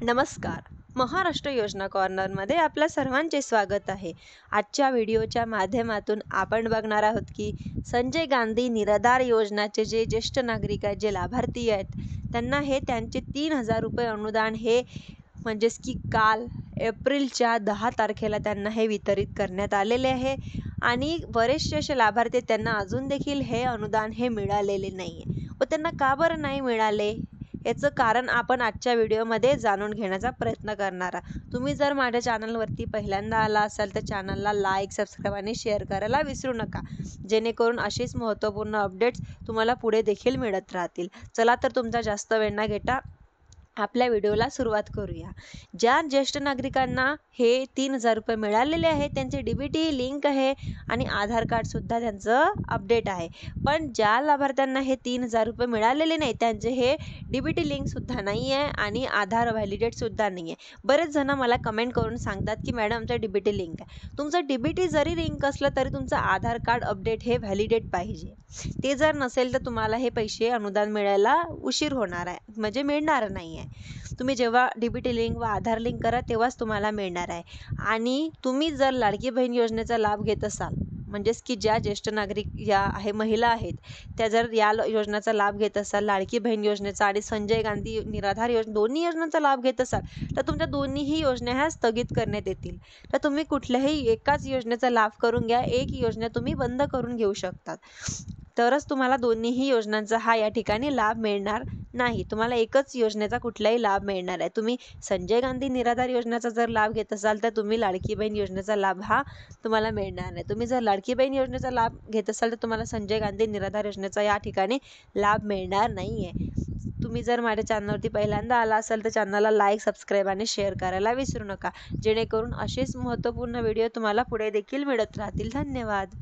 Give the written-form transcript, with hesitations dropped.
नमस्कार. महाराष्ट्र योजना कॉर्नरमध्ये आपल्या सर्वांचे स्वागत आहे. आजच्या व्हिडिओच्या माध्यमातून आपण बघणार आहोत की संजय गांधी निराधार योजनाचे जे ज्येष्ठ नागरिक आहेत, जे लाभार्थी आहेत, त्यांना हे त्यांचे 3,000 रुपये अनुदान हे म्हणजेच की काल एप्रिलच्या 10 तारखेला त्यांना हे वितरित करण्यात आलेले आहे आणि बरेचसे असे लाभार्थी त्यांना अजून देखील हे अनुदान हे मिळालेले नाही आहे व त्यांना का बरं नाही मिळाले याचं कारण आपण आजच्या व्हिडिओमध्ये जाणून घेण्याचा प्रयत्न करणार आहोत. तुम्ही जर माझ्या चॅनलवरती पहिल्यांदा आला असाल तर चॅनलला लाईक, सबस्क्राईब आणि शेअर करायला विसरू नका, जेणेकरून अशीच महत्त्वपूर्ण अपडेट्स तुम्हाला पुढे देखील मिळत राहतील. चला तर तुमचा जास्त वेळ न घेता आपल्या व्हिडिओला सुरुवात करूया. ज्या ज्येष्ठ नागरिकांना हे 3,000 रुपये मिळालेले आहेत त्यांचे DBT लिंक आहे आणि आधार कार्डसुद्धा त्यांचं अपडेट आहे. पण ज्या लाभार्थ्यांना हे 3,000 रुपये मिळालेले नाही त्यांचे हे DBT लिंकसुद्धा नाही आहे आणि आधार व्हॅलिडेटसुद्धा नाही आहे. बरेच जण मला कमेंट करून सांगतात की मॅडम आमचं DBT लिंक आहे. तुमचं DBT जरी लिंक असलं तरी तुमचं आधार कार्ड अपडेट हे व्हॅलिडेट पाहिजे. ते जर नसेल तर तुम्हाला हे पैसे अनुदान मिळायला उशीर होणार आहे, म्हणजे मिळणार नाही आहे. तुम्ही जेव्हा DBT लिंक व आधार लिंक करा तेव्हाच तुम्हाला मिळणार आहे. आणि तुम्ही जर लाडकी बहीण योजनेचा लाभ घेत असाल, म्हणजेच की ज्या ज्येष्ठ नागरिक महिला आहेत त्या जर या योजनेचा लाभ घेत असाल, लाडकी बहीण योजनेचा आणि संजय गांधी निराधार योजना दोन्ही योजनांचा लाभ घेत असाल तर तुमच्या दोन्हीही योजना ह्या स्थगित करण्यात येतील. तर तुम्ही कुठल्याही एकाच योजनेचा लाभ करून घ्या, एक योजना तुम्ही बंद करून घेऊ शकतात, तरच तुम्हाला दोन्हीही योजनांचा या ठिकाणी लाभ मिळणार नाही. तुम्हाला एकच योजनेचा कुठलाही लाभ मिळणार आहे. तुम्ही संजय गांधी निराधार योजनेचा जर लाभ घेत असाल तर तुम्ही लाडकी बहीण योजनेचा लाभ तुम्हाला मिळणार नाही. तुम्ही जर लाडकी बहीण योजनेचा लाभ घेत असाल तर तुम्हाला संजय गांधी निराधार योजनेचा या ठिकाणी लाभ मिळणार नाही आहे. तुम्ही जर माझ्या चॅनलवरती पहिल्यांदा आला असाल तर चॅनलला लाईक, सबस्क्राईब आणि शेअर करायला विसरू नका, जेणेकरून असेच महत्त्वपूर्ण व्हिडिओ तुम्हाला पुढे देखील मिळत राहतील. धन्यवाद.